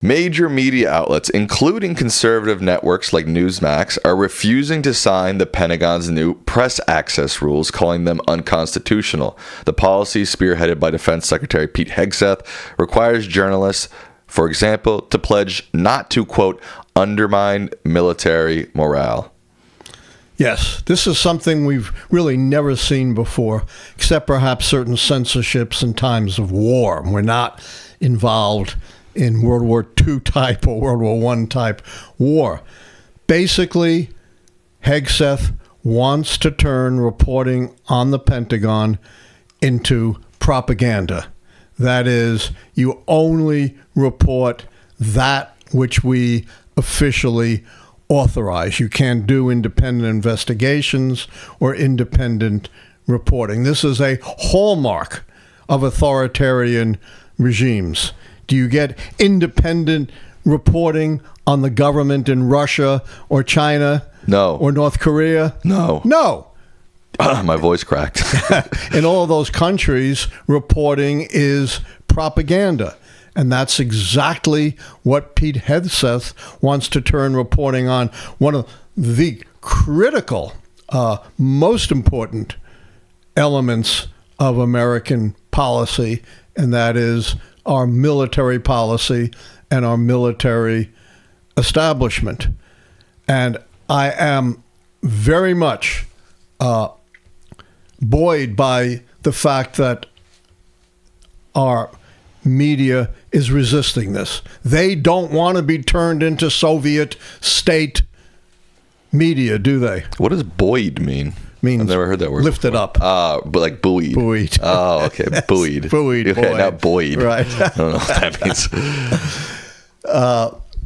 Major media outlets, including conservative networks like Newsmax, are refusing to sign the Pentagon's new press access rules, calling them unconstitutional. The policy, spearheaded by Defense Secretary Pete Hegseth, requires journalists, for example, to pledge not to, quote, undermine military morale. Yes, this is something we've really never seen before, except perhaps certain censorships in times of war. We're not involved in World War II type or World War I type war. Basically, Hegseth wants to turn reporting on the Pentagon into propaganda. That is, you only report that which we officially authorize. You can't do independent investigations or independent reporting. This is a hallmark of authoritarian regimes. Do you get independent reporting on the government in Russia or China? No. Or North Korea? No. No. My voice cracked. In all those countries, reporting is propaganda. And that's exactly what Pete Hegseth wants to turn reporting on. One of the critical, most important elements of American policy, and that is our military policy and our military establishment. And I am very much buoyed by the fact that our media is resisting this. They don't want to be turned into Soviet state media, do they? What does buoyed mean? Means I've never heard that word. Lifted before. up. But like buoyed. Buoyed. Oh, okay. Yes. Buoyed. Buoyed. Okay, not buoyed. Right. I don't know what that means.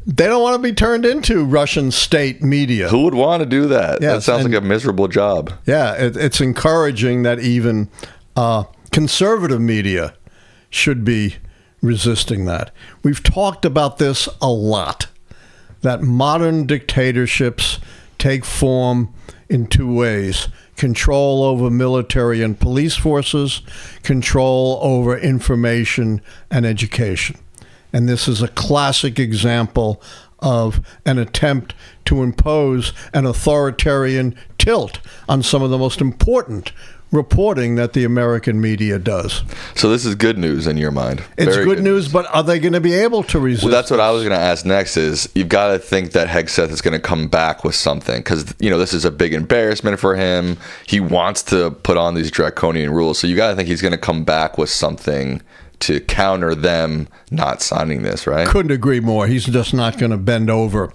They don't want to be turned into Russian state media. Who would want to do that? Yes, that sounds like a miserable job. Yeah, it's encouraging that even conservative media should be resisting that. We've talked about this a lot, that modern dictatorships take form in two ways: control over military and police forces, control over information and education. And this is a classic example of an attempt to impose an authoritarian tilt on some of the most important reporting that the American media does. So this is good news in your mind. It's good news, but are they going to be able to resist? Well, that's what I was going to ask next is you've got to think that Hegseth is going to come back with something because, you know, this is a big embarrassment for him. He wants to put on these draconian rules. So you got to think he's going to come back with something to counter them not signing this, right? Couldn't agree more. He's just not going to bend over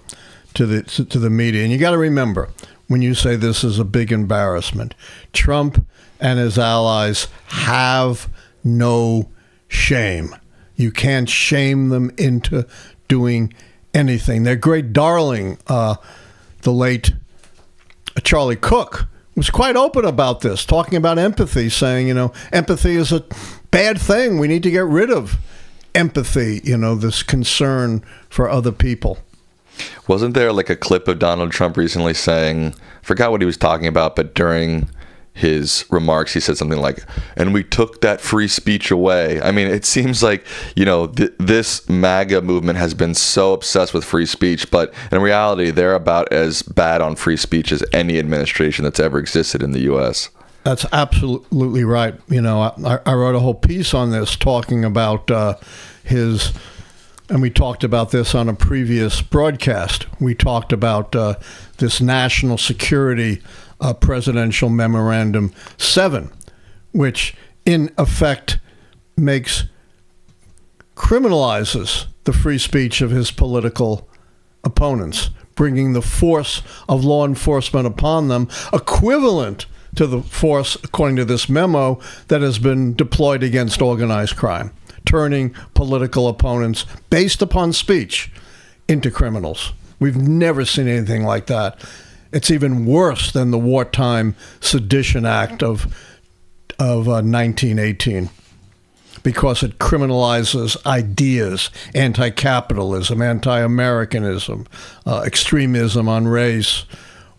to the media. And you got to remember, when you say this is a big embarrassment, Trump and his allies have no shame. You can't shame them into doing anything. Their great darling, the late Charlie Cook, was quite open about this, talking about empathy, saying, you know, empathy is a bad thing. We need to get rid of empathy, you know, this concern for other people. Wasn't there like a clip of Donald Trump recently saying, forgot what he was talking about, but during his remarks, he said something like, and we took that free speech away. I mean, it seems like, you know, this MAGA movement has been so obsessed with free speech, but in reality, they're about as bad on free speech as any administration that's ever existed in the U.S. That's absolutely right. You know, I wrote a whole piece on this talking about his, and we talked about this on a previous broadcast. We talked about this national security presidential Memorandum 7, which in effect criminalizes the free speech of his political opponents, bringing the force of law enforcement upon them, equivalent to the force, according to this memo, that has been deployed against organized crime, turning political opponents based upon speech into criminals. We've never seen anything like that. It's even worse than the Wartime Sedition Act of 1918 because it criminalizes ideas, anti-capitalism, anti-Americanism, extremism on race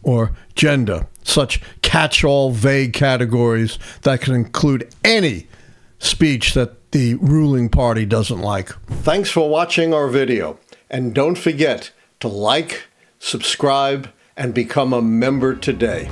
or gender, such catch-all vague categories that can include any speech that the ruling party doesn't like. Thanks for watching our video. And don't forget to like, subscribe, and become a member today.